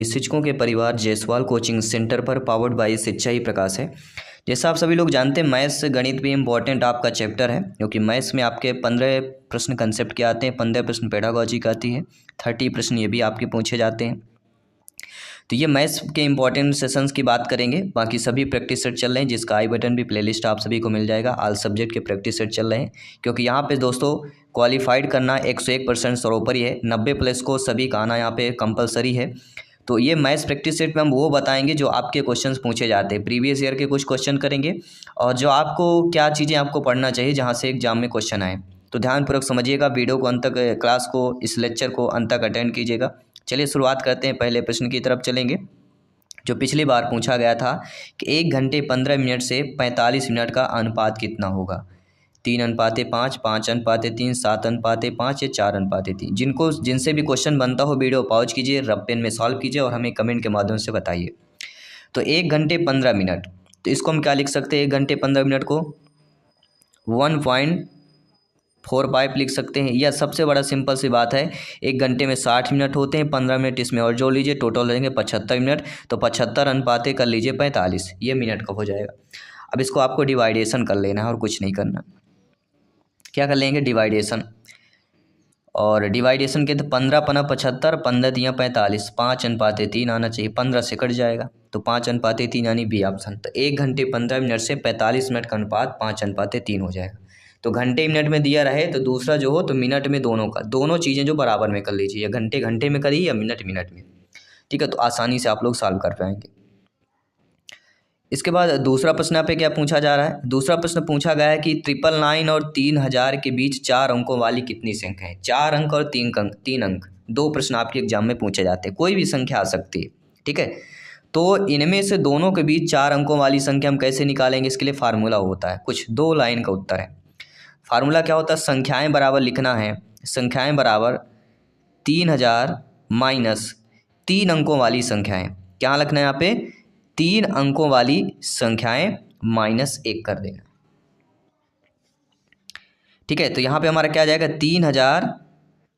शिक्षकों के परिवार जायसवाल कोचिंग सेंटर पर पावर्ड बाय शिक्षा ही प्रकाश है। जैसा आप सभी लोग जानते हैं, मैथ्स गणित भी इम्पॉर्टेंट आपका चैप्टर है, क्योंकि मैथ्स में आपके 15 प्रश्न कंसेप्ट के आते हैं, 15 प्रश्न पेडागॉजी का आती है, 30 प्रश्न ये भी आपके पूछे जाते हैं। तो ये मैथ्स के इंपॉर्टेंट सेशंस की बात करेंगे। बाकी सभी प्रैक्टिस सेट चल रहे हैं, जिसका आई बटन भी प्लेलिस्ट आप सभी को मिल जाएगा। ऑल सब्जेक्ट के प्रैक्टिस सेट चल रहे हैं, क्योंकि यहाँ पे दोस्तों क्वालिफाइड करना 101% सरोपर ही है। 90 प्लस को सभी का आना यहाँ पे कंपलसरी है। तो ये मैथ्स प्रैक्टिस सेट में हम वो बताएंगे जो आपके क्वेश्चंस पूछे जाते हैं, प्रीवियस ईयर के कुछ क्वेश्चन करेंगे, और जो आपको क्या चीज़ें आपको पढ़ना चाहिए जहाँ से एग्जाम में क्वेश्चन आए। तो ध्यानपूर्वक समझिएगा, वीडियो को अंत तक, क्लास को, इस लेक्चर को अंत तक अटेंड कीजिएगा। चलिए शुरुआत करते हैं, पहले प्रश्न की तरफ चलेंगे, जो पिछली बार पूछा गया था कि 1 घंटे 15 मिनट से 45 मिनट का अनुपात कितना होगा। 3:5, 5:3, 7:5 या 4:3। जिनसे भी क्वेश्चन बनता हो वीडियो पॉज कीजिए, रब पेन में सॉल्व कीजिए और हमें कमेंट के माध्यम से बताइए। तो 1 घंटे 15 मिनट, तो इसको हम क्या लिख सकते हैं? 1 घंटे 15 मिनट को 1.45 लिख सकते हैं। या सबसे बड़ा सिंपल सी बात है, 1 घंटे में 60 मिनट होते हैं, 15 मिनट इसमें और जोड़ लीजिए, टोटल हो जाएंगे 75 मिनट। तो 75 अनुपाते कर लीजिए 45, ये मिनट का हो जाएगा। अब इसको आपको डिवाइडेशन कर लेना है और कुछ नहीं करना। क्या कर लेंगे? डिवाइडेशन। और डिवाइडेशन के तो 15 पना 75, 15 दिया 45, 5:3 आना चाहिए, 15 से कट जाएगा, तो 5:3 यानी बी ऑप्शन। तो 1 घंटे 15 मिनट से 45 मिनट का अनुपात 5:3 हो जाएगा। तो घंटे मिनट में दिया रहे तो दूसरा जो हो तो मिनट में, दोनों का, दोनों चीज़ें जो बराबर में कर लीजिए, या घंटे घंटे में करिए या मिनट मिनट में। ठीक है, तो आसानी से आप लोग सॉल्व कर पाएंगे। इसके बाद दूसरा प्रश्न यहाँ पे क्या पूछा जा रहा है? दूसरा प्रश्न पूछा गया है कि 999 और 3000 के बीच 4 अंकों वाली कितनी संख्या है? 4 अंक और 3 अंक, 2 प्रश्न आपके एग्जाम में पूछे जाते हैं, कोई भी संख्या आ सकती है। ठीक है, तो इनमें से दोनों के बीच 4 अंकों वाली संख्या हम कैसे निकालेंगे? इसके लिए फार्मूला होता है, कुछ 2 लाइन का उत्तर है। फार्मूला क्या होता है? संख्याएं बराबर लिखना है, संख्याएं बराबर 3000 माइनस 3 अंकों वाली संख्याएं। क्या लिखना है यहाँ पे? 3 अंकों वाली संख्याएं माइनस 1 कर देना। ठीक है, तो यहाँ पे हमारा क्या आ जाएगा? 3000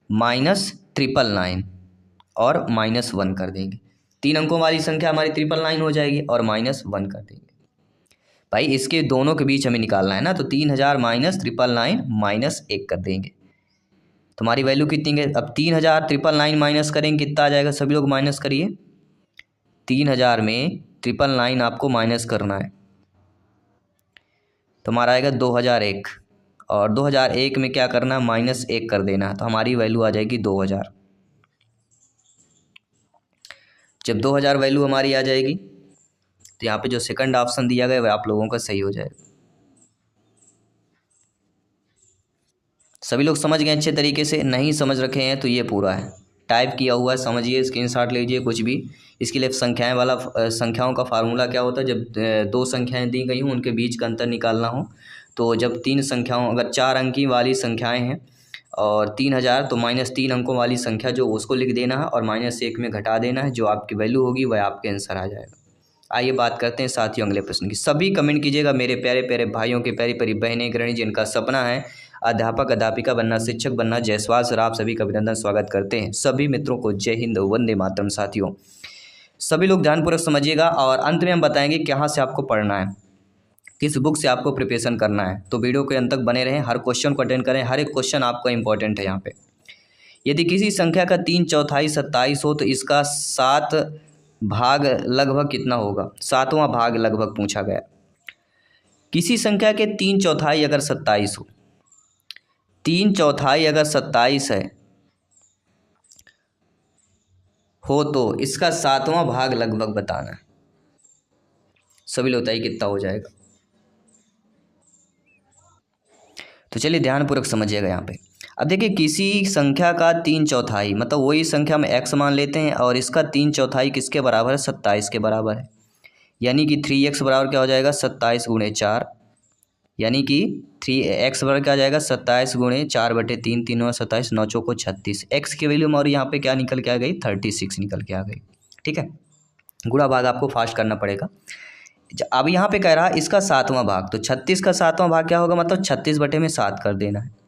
माइनस 999 और -1 कर देंगे। 3 अंकों वाली संख्या हमारी 999 हो जाएगी और -1 कर देंगे। भाई इसके दोनों के बीच हमें निकालना है ना, तो 3000 माइनस 999 -1 कर देंगे। तुम्हारी वैल्यू कितनी है? अब 3000 999 माइनस करेंगे, कितना आ जाएगा? सभी लोग माइनस करिए। 3000 में 999 आपको माइनस करना है, तो हमारा आएगा 2001, और 2001 में क्या करना है? -1 कर देना है, तो हमारी वैल्यू आ जाएगी 2000। जब 2000 वैल्यू हमारी आ जाएगी, तो यहाँ पे जो सेकंड ऑप्शन दिया गया है वह आप लोगों का सही हो जाएगा। सभी लोग समझ गए अच्छे तरीके से? नहीं समझ रखे हैं तो ये पूरा है, टाइप किया हुआ है, समझिए, स्क्रीनशॉट लीजिए कुछ भी। इसके लिए संख्याएं वाला, संख्याओं का फार्मूला क्या होता है? जब 2 संख्याएं दी गई हों, उनके बीच का अंतर निकालना हो, तो जब 3 संख्याओं, अगर 4 अंकी वाली संख्याएं हैं और 3000, तो -3 अंकों वाली संख्या जो उसको लिख देना है और -1 में घटा देना है, जो आपकी वैल्यू होगी वह आपके आंसर आ जाएगा। आइए बात करते हैं साथियों अगले प्रश्न की। सभी कमेंट कीजिएगा मेरे प्यारे प्यारे भाइयों के, प्यारी प्यारी बहनें, गृहिणी, जिनका सपना है अध्यापक अध्यापिका बनना, शिक्षक बनना, जायसवाल सर आप सभी का अभिनंदन, स्वागत करते हैं। सभी मित्रों को जय हिंद, वंदे मातरम। साथियों सभी लोग ध्यानपूर्वक समझिएगा, और अंत में हम बताएंगे कहाँ से आपको पढ़ना है, किस बुक से आपको प्रिपरेशन करना है। तो वीडियो के अंत तक बने रहें, हर क्वेश्चन को अटेंड करें, हर एक क्वेश्चन आपका इंपॉर्टेंट है। यहाँ पे यदि किसी संख्या का 3/4 27 हो, तो इसका 7 भाग लगभग कितना होगा? 7वां भाग लगभग पूछा गया। किसी संख्या के 3/4 अगर 27 हो, 3/4 अगर 27 हो तो इसका 7वां भाग लगभग बताना है। सभी लोग बताइए कितना हो जाएगा? तो चलिए ध्यानपूर्वक समझिएगा यहाँ पे। अब देखिए, किसी संख्या का 3/4, मतलब वही संख्या हम x मान लेते हैं, और इसका 3/4 किसके बराबर है? 27 के बराबर है। यानी कि 3x बराबर क्या हो जाएगा? 27 × 4, यानी कि 3x बराबर क्या आ जाएगा? 27 × 4/3, 3 और 27, 9 चौको 36। x की वैल्यू हमारी यहाँ पे क्या निकल के आ गई? 36 निकल के आ गई। ठीक है, गुणा भाग आपको फास्ट करना पड़ेगा। अब यहाँ पे कह रहा है इसका 7वां भाग, तो 36 का 7वां भाग क्या होगा? मतलब 36/7 कर देना है।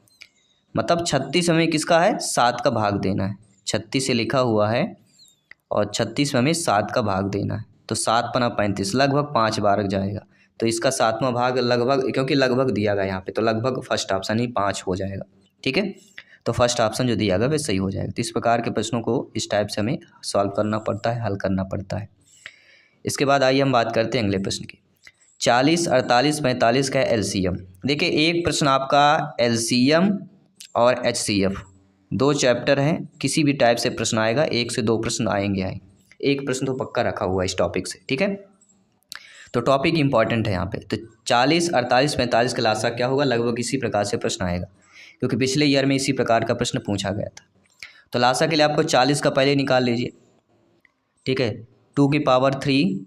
मतलब 36 हमें किसका है? 7 का भाग देना है। 36 से लिखा हुआ है और 36 में हमें 7 का भाग देना है, तो 7 पना 35, लगभग 5 बार जाएगा। तो इसका 7वां भाग लगभग, क्योंकि लगभग दिया गया यहाँ पे, तो लगभग फर्स्ट ऑप्शन ही 5 हो जाएगा। ठीक है, तो फर्स्ट ऑप्शन जो दिया गया वह सही हो जाएगा। तो इस प्रकार के प्रश्नों को इस टाइप से हमें सॉल्व करना पड़ता है, हल करना पड़ता है। इसके बाद आइए हम बात करते हैं अगले प्रश्न की। 40, 48, 45 का एलसीएम। देखिए, एक प्रश्न आपका एलसीएम और एचसीएफ दो चैप्टर हैं, किसी भी टाइप से प्रश्न आएगा, 1 से 2 प्रश्न आएंगे। एक प्रश्न तो पक्का रखा हुआ है इस टॉपिक से। ठीक है, तो टॉपिक इंपॉर्टेंट है यहाँ पे। तो 40, 48, 45 का लासा क्या होगा, लगभग इसी प्रकार से प्रश्न आएगा, क्योंकि पिछले ईयर में इसी प्रकार का प्रश्न पूछा गया था। तो लासा के लिए आपको 40 का पहले निकाल लीजिए। ठीक है, 2 की पावर 3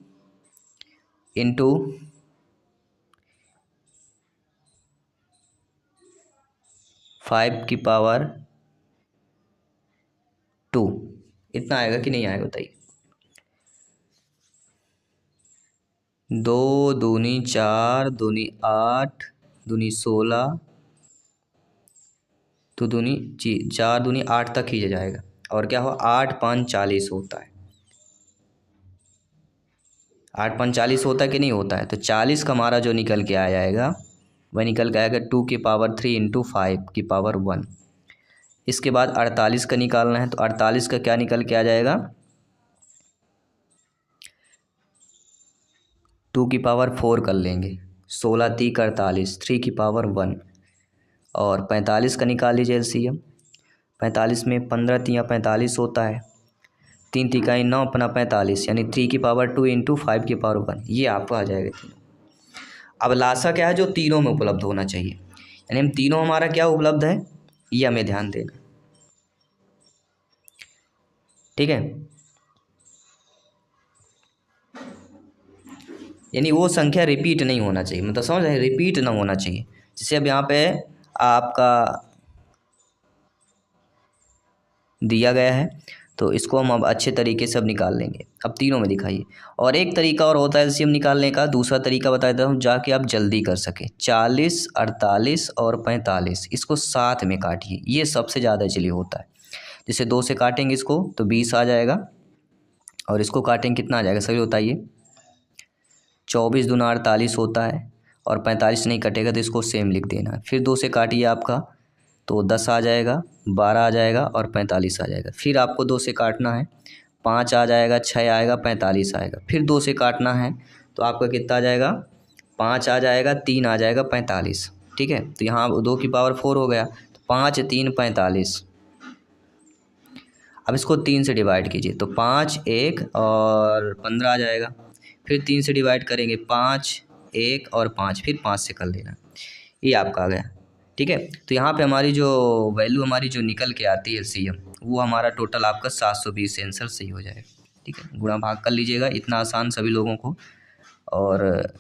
इंटू 5 की पावर 2, इतना आएगा कि नहीं आएगा बताइए। 2 दूनी 4, दूनी 8, दूनी 16, तो दूनी जी 4 दूनी 8 तक ही जाएगा। और क्या हो, 8 5 40 होता है। 8 5 40 होता है कि नहीं होता है। तो 40 का हमारा जो निकल के आ जाएगा वह निकल के आएगा 2 की पावर 3 इंटू 5 की पावर 1। इसके बाद 48 का निकालना है, तो 48 का क्या निकल के आ जाएगा, 2 की पावर 4 कर लेंगे, 16 3 48, 3 की पावर 1। और 45 का निकाल लीजिए एलसीएम। 45 में 15 3 45 होता है, 3 तिकाई 9 अपना 45, यानी 3 की पावर 2 इंटू 5 की पावर 1, ये आपको आ जाएगा तीनों। अब लासा क्या है, जो तीनों में उपलब्ध होना चाहिए, यानी हम तीनों हमारा क्या उपलब्ध है, ये हमें ध्यान देना। ठीक है, यानी वो संख्या रिपीट नहीं होना चाहिए, मतलब समझ रहे, रिपीट ना होना चाहिए। जैसे अब यहाँ पे आपका दिया गया है, तो इसको हम अब अच्छे तरीके से अब निकाल लेंगे। अब तीनों में दिखाइए। और एक तरीका और होता है एलसीएम निकालने का, दूसरा तरीका बता देता हूँ जाके आप जल्दी कर सकें। 40, 48 और 45 इसको साथ में काटिए, ये सबसे ज़्यादा इजली होता है। जैसे 2 से काटेंगे इसको तो 20 आ जाएगा, और इसको काटेंगे कितना आ जाएगा सभी बताइए। 24 दूना 48 होता है, और 45 नहीं कटेगा तो इसको सेम लिख देना है। फिर 2 से काटिए आपका तो 10 आ जाएगा, 12 आ जाएगा और 45 आ जाएगा। फिर आपको 2 से काटना है, 5 आ जाएगा, 6 आएगा, 45 आएगा। फिर 2 से काटना है तो आपका कितना आ जाएगा, 5 आ जाएगा, 3 आ जाएगा, 45। ठीक है, तो यहाँ 2 की पावर 4 हो गया, तो 5 3 45। अब इसको 3 से डिवाइड कीजिए, तो 5 1 और 15 आ जाएगा। फिर 3 से डिवाइड करेंगे, 5 1 और 5, फिर 5 से कर लेना, ये आपका आ गया। ठीक है, तो यहाँ पे हमारी जो वैल्यू हमारी जो निकल के आती है एलसीएम, वो हमारा टोटल आपका 720 से आंसर सही हो जाएगा। ठीक है, गुणा भाग कर लीजिएगा, इतना आसान सभी लोगों को। और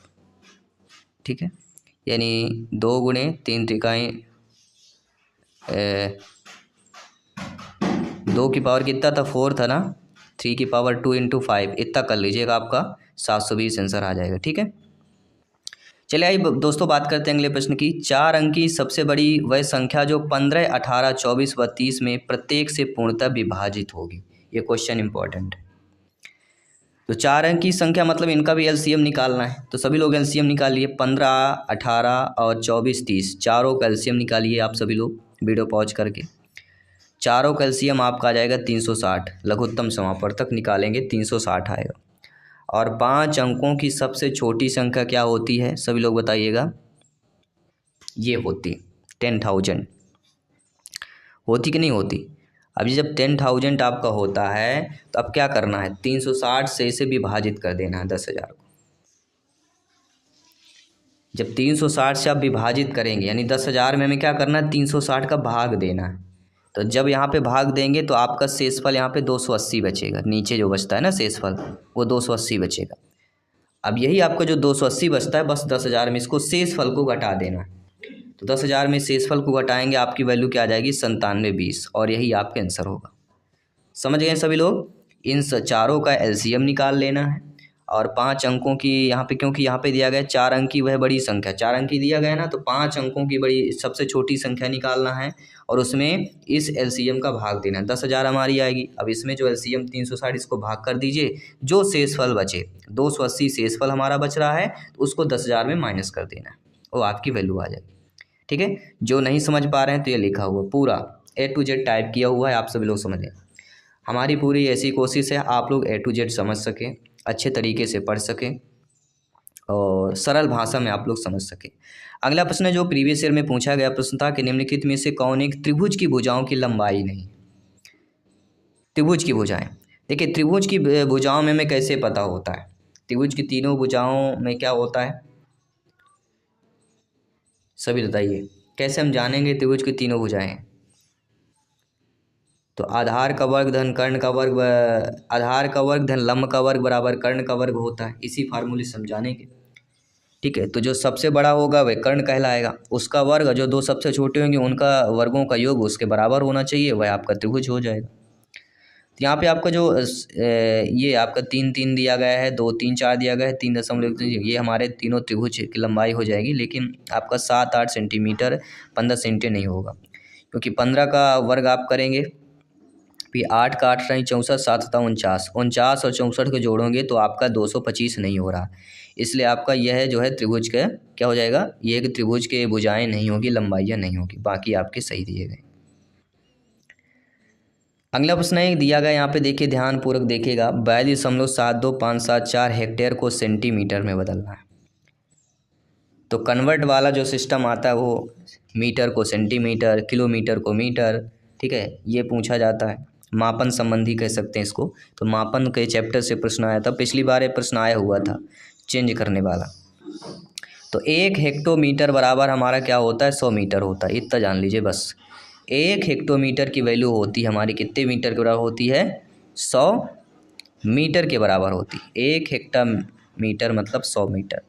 ठीक है, यानी 2 गुणे 3 तिकाई 2 की पावर कितना था, 4 था ना, 3 की पावर 2 इंटू 5, इतना कर लीजिएगा, आपका 720 आंसर आ जाएगा। ठीक है, चलिए आइए दोस्तों बात करते हैं अगले प्रश्न की। 4 अंक की सबसे बड़ी वह संख्या जो 15, 18, 24 व 30 में प्रत्येक से पूर्णतः विभाजित होगी। ये क्वेश्चन इंपॉर्टेंट है। तो 4 अंक की संख्या मतलब इनका भी एलसीएम निकालना है, तो सभी लोग एलसीएम निकालिए। 15, 18 और 24, 30 चारों का एलसीएम निकालिए आप सभी लोग, वीडियो पॉज करके। चारों का एलसीएम आपका आ जाएगा 360, लघुत्तम समापवर्तक निकालेंगे 360 आएगा। और 5 अंकों की सबसे छोटी संख्या क्या होती है, सभी लोग बताइएगा। ये होती 10,000, होती कि नहीं होती। अभी जब 10,000 आपका होता है तो अब क्या करना है, 360 से इसे विभाजित कर देना है 10,000 को। जब 360 से आप विभाजित करेंगे, यानी 10,000 में हमें क्या करना है, 360 का भाग देना है। तो जब यहाँ पे भाग देंगे तो आपका शेषफल यहाँ पे 280 बचेगा, नीचे जो बचता है ना शेषफल, वो 280 बचेगा। अब यही आपका जो 280 बचता है, बस 10,000 में इसको शेषफल को घटा देना है। तो 10,000 में शेषफल को घटाएंगे, आपकी वैल्यू क्या आ जाएगी, 9720, और यही आपका आंसर होगा। समझ गए सभी लोग। इन चारों का एलसीएम निकाल लेना है, और 5 अंकों की यहाँ पे, क्योंकि यहाँ पे दिया गया 4 अंक की वह बड़ी संख्या, 4 अंक की दिया गया है ना, तो 5 अंकों की बड़ी सबसे छोटी संख्या निकालना है और उसमें इस एलसीएम का भाग देना है। 10,000 हमारी आएगी। अब इसमें जो एलसीएम 360 इसको भाग कर दीजिए, जो शेषफल बचे 280 शेषफल हमारा बच रहा है, तो उसको 10,000 में माइनस कर देना है, वो आपकी वैल्यू आ जाएगी। ठीक है, जो नहीं समझ पा रहे हैं तो ये लिखा हुआ पूरा A to Z टाइप किया हुआ है, आप सभी लोग समझ लें। हमारी पूरी ऐसी कोशिश है आप लोग A to Z समझ सकें, अच्छे तरीके से पढ़ सकें और सरल भाषा में आप लोग समझ सकें। अगला प्रश्न है जो प्रीवियस ईयर में पूछा गया प्रश्न था कि निम्नलिखित में से कौन एक त्रिभुज की भुजाओं की लंबाई नहीं। त्रिभुज की भुजाएं, देखिए त्रिभुज की भुजाओं में हमें कैसे पता होता है, त्रिभुज की तीनों भुजाओं में क्या होता है, सभी बताइए कैसे हम जानेंगे त्रिभुज की तीनों भुजाएं। तो आधार का वर्ग धन कर्ण का वर्ग, आधार का वर्ग धन लंब का वर्ग बराबर कर्ण का वर्ग होता है, इसी फार्मूले से समझानेंगे। ठीक है, तो जो सबसे बड़ा होगा वह कर्ण कहलाएगा, उसका वर्ग, जो दो सबसे छोटे होंगे उनका वर्गों का योग उसके बराबर होना चाहिए, वह आपका त्रिभुज हो जाएगा। तो यहाँ पे आपका जो ये आपका 3 दिया गया है, 2 3 4 दिया गया है, 3.1, ये हमारे तीनों त्रिभुज की लंबाई हो जाएगी, लेकिन आपका 7-8 सेंटीमीटर 15 सेंटीमीटर नहीं होगा, क्योंकि 15 का वर्ग आप करेंगे फिर 8 का 8 रही 64, 7 था 49, 49 और 64 को जोड़ोगे तो आपका 225 नहीं हो रहा, इसलिए आपका यह जो है त्रिभुज का क्या हो जाएगा, ये एक त्रिभुज के भुजाएं नहीं होगी, लंबाइयाँ नहीं होगी, बाकी आपके सही दिए गए। अगला प्रश्न है दिया गया, यहाँ पे देखिए ध्यानपूर्वक देखिएगा, 42.72574 हेक्टेयर को सेंटीमीटर में बदलना है। तो कन्वर्ट वाला जो सिस्टम आता है वो मीटर को सेंटीमीटर, किलोमीटर को मीटर, ठीक है, ये पूछा जाता है, मापन संबंधी कह सकते हैं इसको। तो मापन के चैप्टर से प्रश्न आया था, पिछली बार ये प्रश्न आया हुआ था चेंज करने वाला। तो 1 हेक्टोमीटर बराबर हमारा क्या होता है, 100 मीटर होता है, इतना जान लीजिए बस। 1 हेक्टोमीटर की वैल्यू होती है हमारी कितने मीटर के बराबर होती है, 100 मीटर के बराबर होती है। 1 हेक्टोमीटर मतलब 100 मीटर।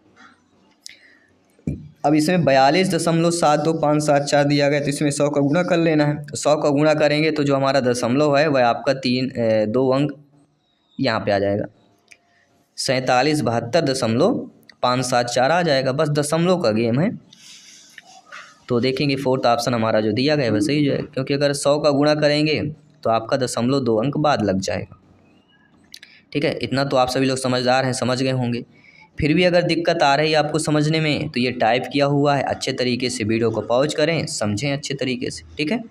अब इसमें 42.72574 दिया गया, तो इसमें 100 का गुणा कर लेना है। 100 का गुणा करेंगे तो जो हमारा दशमलव है वह आपका 2 अंक यहाँ पे आ जाएगा, 4772.574 आ जाएगा, बस दशमलव का गेम है। तो देखेंगे फोर्थ ऑप्शन हमारा जो दिया गया है वैसे ही जो है, क्योंकि अगर 100 का गुणा करेंगे तो आपका 0.2 अंक बाद लग जाएगा। ठीक है, इतना तो आप सभी लोग समझदार हैं, समझ गए होंगे। फिर भी अगर दिक्कत आ रही है आपको समझने में तो ये टाइप किया हुआ है, अच्छे तरीके से वीडियो को पॉज करें, समझें अच्छे तरीके से। ठीक है,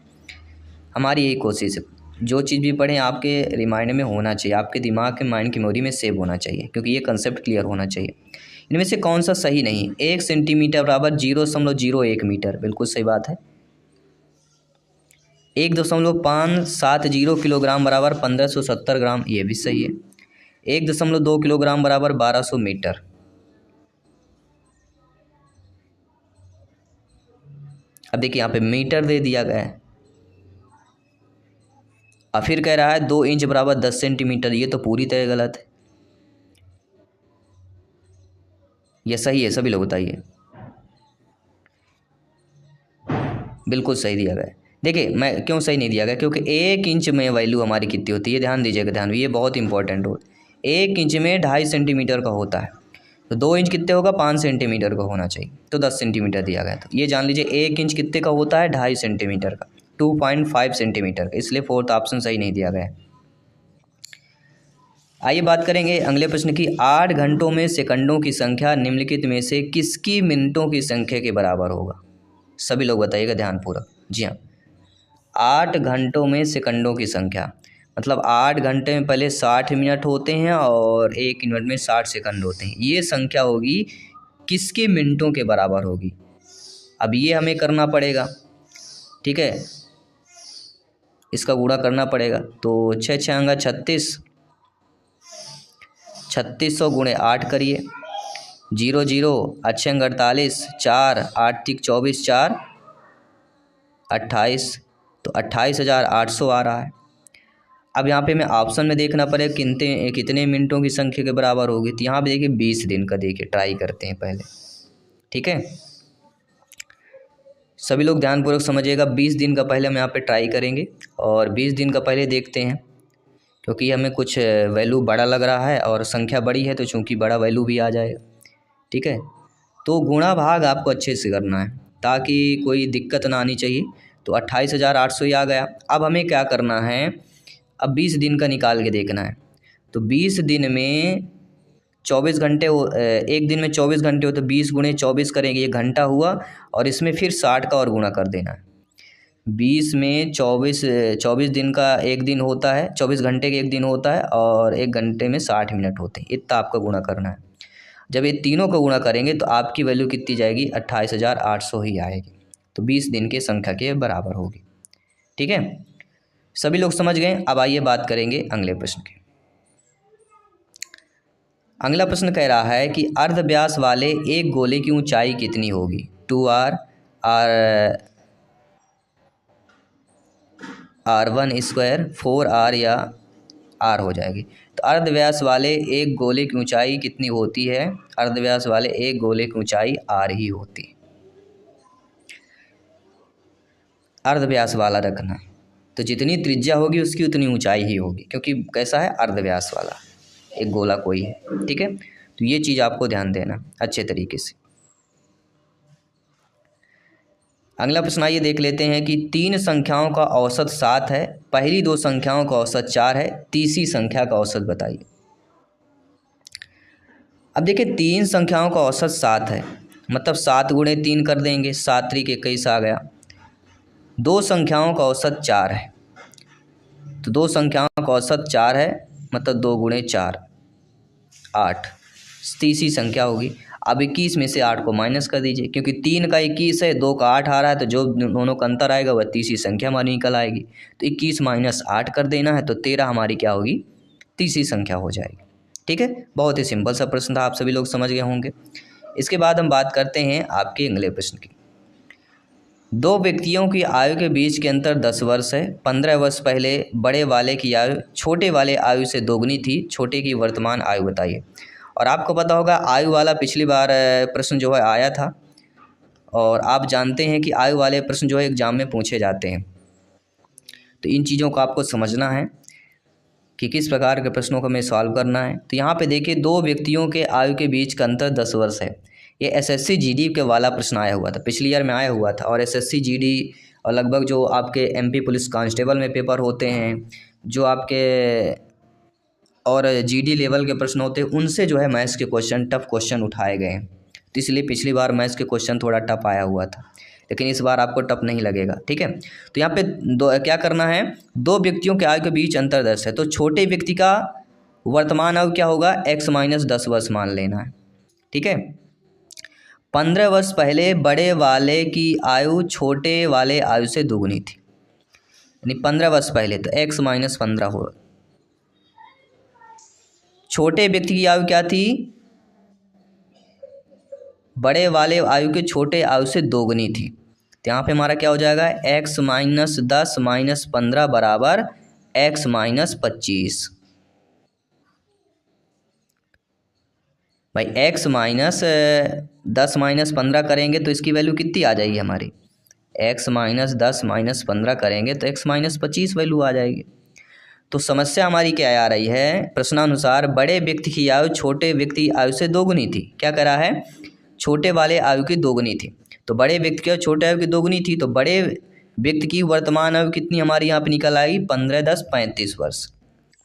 हमारी यही कोशिश है, जो चीज़ भी पढ़ें आपके रिमाइंड में होना चाहिए, आपके दिमाग के माइंड की मेमोरी में सेव होना चाहिए, क्योंकि ये कंसेप्ट क्लियर होना चाहिए। इनमें से कौन सा सही नहीं, 1 सेंटीमीटर बराबर 0.01 मीटर, बिल्कुल सही बात है। 1.570 किलोग्राम बराबर 1570 ग्राम, ये भी सही है। 1.2 किलोग्राम बराबर 1200 मीटर। अब देखिए यहाँ पे मीटर दे दिया गया है, और फिर कह रहा है 2 इंच बराबर 10 सेंटीमीटर, ये तो पूरी तरह गलत है। ये सही है, सभी लोग बताइए। बिल्कुल सही दिया गया है। देखिए मैं क्यों सही नहीं दिया गया, क्योंकि 1 इंच में वैल्यू हमारी कितनी होती है, ध्यान दीजिएगा, ध्यान, ये बहुत इंपॉर्टेंट हो। 1 इंच में 2.5 सेंटीमीटर का होता है, तो 2 इंच कितने होगा, 5 सेंटीमीटर का होना चाहिए, तो 10 सेंटीमीटर दिया गया। तो ये जान लीजिए 1 इंच कितने का होता है, 2.5 सेंटीमीटर का, 2.5 सेंटीमीटर का, इसलिए फोर्थ ऑप्शन सही नहीं दिया गया। आइए बात करेंगे अगले प्रश्न की। 8 घंटों में सेकंडों की संख्या निम्नलिखित में से किसकी मिनटों की संख्या के बराबर होगा, सभी लोग बताइएगा ध्यानपूर्वक। जी हाँ, 8 घंटों में सेकंडों की संख्या, मतलब 8 घंटे में पहले 60 मिनट होते हैं और 1 मिनट में 60 सेकंड होते हैं, ये संख्या होगी किसके मिनटों के बराबर होगी। अब ये हमें करना पड़ेगा, ठीक है, इसका गुणा करना पड़ेगा। तो 6 6 36, 3600 गुणे 8 करिए, 0 0 अच्छे 48, 4 8 3 24, 4 28, तो 28,800 आ रहा है। अब यहाँ पे मैं ऑप्शन में देखना पड़ेगा कितने मिनटों की संख्या के बराबर होगी, तो यहाँ पे देखिए 20 दिन का, देखिए ट्राई करते हैं पहले। ठीक है, सभी लोग ध्यानपूर्वक समझिएगा, 20 दिन का पहले हम यहाँ पे ट्राई करेंगे और 20 दिन का पहले देखते हैं, क्योंकि हमें कुछ वैल्यू बड़ा लग रहा है और संख्या बड़ी है तो चूंकि बड़ा वैल्यू भी आ जाएगा। ठीक है, तो गुणा भाग आपको अच्छे से करना है ताकि कोई दिक्कत ना आनी चाहिए। तो 28,800 ही आ गया। अब हमें क्या करना है, अब 20 दिन का निकाल के देखना है। तो 20 दिन में 24 घंटे हो, एक दिन में 24 घंटे हो तो 20 गुणे 24 करेंगे, ये घंटा हुआ, और इसमें फिर 60 का और गुणा कर देना है। 20 में 24 दिन का एक दिन होता है, 24 घंटे का एक दिन होता है, और एक घंटे में 60 मिनट होते हैं। इतना आपको गुणा करना है। जब ये तीनों को गुणा करेंगे तो आपकी वैल्यू कितनी जाएगी, 28,800 ही आएगी। तो 20 दिन के संख्या के बराबर होगी। ठीक है, सभी लोग समझ गए। अब आइए बात करेंगे अगले प्रश्न की। अगला प्रश्न कह रहा है कि अर्धव्यास वाले एक गोले की ऊंचाई कितनी होगी। 2r r1 स्क्वायर 4r या r हो जाएगी। तो अर्धव्यास वाले एक गोले की ऊंचाई कितनी होती है, अर्धव्यास वाले एक गोले की ऊंचाई r ही होती है। अर्धव्यास वाला रखना, तो जितनी त्रिज्या होगी उसकी उतनी ऊंचाई ही होगी, क्योंकि कैसा है, अर्धव्यास वाला एक गोला कोई है। ठीक है, तो ये चीज़ आपको ध्यान देना अच्छे तरीके से। अगला प्रश्न आइए देख लेते हैं कि 3 संख्याओं का औसत 7 है, पहली 2 संख्याओं का औसत 4 है, तीसरी संख्या का औसत बताइए। अब देखिए 3 संख्याओं का औसत 7 है, मतलब 7 गुणे 3 कर देंगे, 7 त्रिक 21 आ गया। 2 संख्याओं का औसत 4 है, तो 2 संख्याओं का औसत 4 है, मतलब 2 गुणे 4 8, तीसरी संख्या होगी। अब 21 में से 8 को माइनस कर दीजिए, क्योंकि 3 का 21 है, 2 का 8 आ रहा है, तो जो दोनों का अंतर आएगा वह तीसरी संख्या हमारी निकल आएगी। तो 21 माइनस 8 कर देना है, तो 13 हमारी क्या होगी, तीसरी संख्या हो जाएगी। ठीक है, बहुत ही सिंपल सा प्रश्न था, आप सभी लोग समझ गए होंगे। इसके बाद हम बात करते हैं आपके अगले प्रश्न की। 2 व्यक्तियों की आयु के बीच के अंतर 10 वर्ष है। 15 वर्ष पहले बड़े वाले की आयु छोटे वाले आयु से दोगुनी थी, छोटे की वर्तमान आयु बताइए। और आपको पता होगा आयु वाला पिछली बार प्रश्न जो है आया था, और आप जानते हैं कि आयु वाले प्रश्न जो है एग्जाम में पूछे जाते हैं। तो इन चीज़ों को आपको समझना है कि किस प्रकार के प्रश्नों को हमें सॉल्व करना है। तो यहाँ पे देखिए 2 व्यक्तियों के आयु के बीच का अंतर 10 वर्ष है। ये एसएससी जीडी के वाला प्रश्न आया हुआ था, पिछली ईयर में आया हुआ था। और एसएससी जीडी और लगभग जो आपके एमपी पुलिस कांस्टेबल में पेपर होते हैं, जो आपके और जीडी लेवल के प्रश्न होते हैं, उनसे जो है मैथ्स के क्वेश्चन, टफ क्वेश्चन उठाए गए हैं। तो इसलिए पिछली बार मैथ्स के क्वेश्चन थोड़ा टफ आया हुआ था, लेकिन इस बार आपको टफ नहीं लगेगा। ठीक है, तो यहाँ पे क्या करना है, 2 व्यक्तियों के आयु के बीच अंतर 10 है, तो छोटे व्यक्ति का वर्तमान आयु क्या होगा, x माइनस 10 वर्ष मान लेना है। ठीक है, 15 वर्ष पहले बड़े वाले की आयु छोटे वाले आयु से दोगुनी थी, यानी 15 वर्ष पहले, तो x माइनस 15 होगा। छोटे व्यक्ति की आयु क्या थी, बड़े वाले आयु के छोटे आयु से दोगुनी थी। तो यहाँ पे हमारा क्या हो जाएगा, x माइनस 10 माइनस 15 बराबर x माइनस 25। भाई x माइनस 10 माइनस 15 करेंगे तो इसकी वैल्यू कितनी आ जाएगी हमारी, x माइनस 10 माइनस 15 करेंगे तो x माइनस 25 वैल्यू आ जाएगी। तो समस्या हमारी क्या आ रही है, प्रश्नानुसार बड़े व्यक्ति की आयु छोटे व्यक्ति की आयु से दोगुनी थी। क्या कह रहा है, छोटे वाले आयु की दोगुनी थी, तो बड़े व्यक्ति की छोटे आयु की दोगुनी थी, तो बड़े व्यक्ति की वर्तमान आयु कितनी हमारी यहाँ पे निकल आएगी, 15 10 35 वर्ष।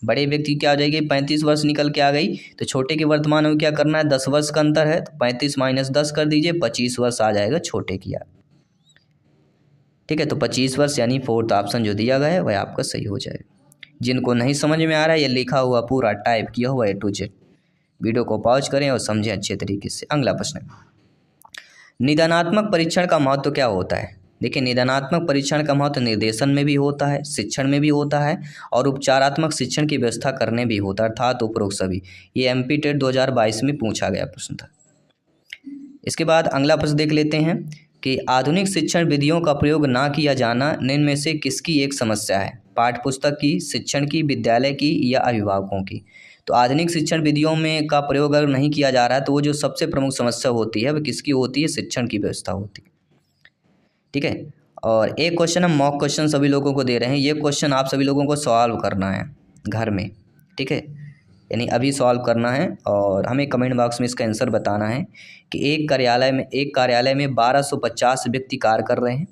बड़े व्यक्ति की क्या आ जाएगी, 35 वर्ष निकल के आ गई। तो छोटे की वर्तमान आयु क्या करना है, 10 वर्ष का अंतर है, तो 35 माइनस 10 कर दीजिए, 25 वर्ष आ जाएगा छोटे की आयु। ठीक है, तो 25 वर्ष यानी 4th ऑप्शन जो दिया गया है वह आपका सही हो जाएगा। जिनको नहीं समझ में आ रहा है, ये लिखा हुआ पूरा टाइप किया हुआ A to Z, वीडियो को पॉज करें और समझें अच्छे तरीके से। अगला प्रश्न, निदानात्मक परीक्षण का महत्व क्या होता है। देखिए निदानात्मक परीक्षण का महत्व निर्देशन में भी होता है, शिक्षण में भी होता है, और उपचारात्मक शिक्षण की व्यवस्था करने भी होता है, अर्थात उपरोक्त सभी। ये एमपी टेट 2022 में पूछा गया प्रश्न था। इसके बाद अगला प्रश्न देख लेते हैं कि आधुनिक शिक्षण विधियों का प्रयोग ना किया जाना निम्न में से किसकी एक समस्या है, पाठ्यपुस्तक की, शिक्षण की, विद्यालय की या अभिभावकों की। तो आधुनिक शिक्षण विधियों में का प्रयोग अगर नहीं किया जा रहा है तो वो जो सबसे प्रमुख समस्या होती है वह किसकी होती है, शिक्षण की व्यवस्था होती है। ठीक है, और एक क्वेश्चन हम मॉक क्वेश्चन सभी लोगों को दे रहे हैं, ये क्वेश्चन आप सभी लोगों को सॉल्व करना है। घर में, ठीक है। यानी अभी सॉल्व करना है और हमें कमेंट बॉक्स में इसका आंसर बताना है कि एक कार्यालय में 1250 व्यक्ति कार्य कर रहे हैं।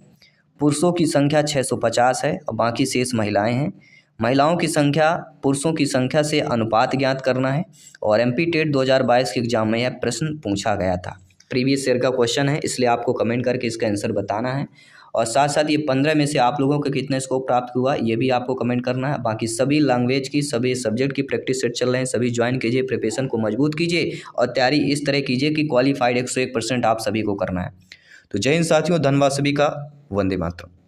पुरुषों की संख्या 650 है और बाकी शेष महिलाएं हैं। महिलाओं की संख्या पुरुषों की संख्या से अनुपात ज्ञात करना है और एमपी टेट 2022 के एग्जाम में यह प्रश्न पूछा गया था। प्रीवियस ईयर का क्वेश्चन है, इसलिए आपको कमेंट करके इसका आंसर बताना है। और साथ साथ ये 15 में से आप लोगों को कितने स्कोर प्राप्त हुआ ये भी आपको कमेंट करना है। बाकी सभी लैंग्वेज की, सभी सब्जेक्ट की प्रैक्टिस सेट चल रहे हैं, सभी ज्वाइन कीजिए, प्रिपरेशन को मजबूत कीजिए और तैयारी इस तरह कीजिए कि क्वालिफाइड 101% आप सभी को करना है। तो जय हिंद साथियों, धन्यवाद सभी का, वंदे मातरम।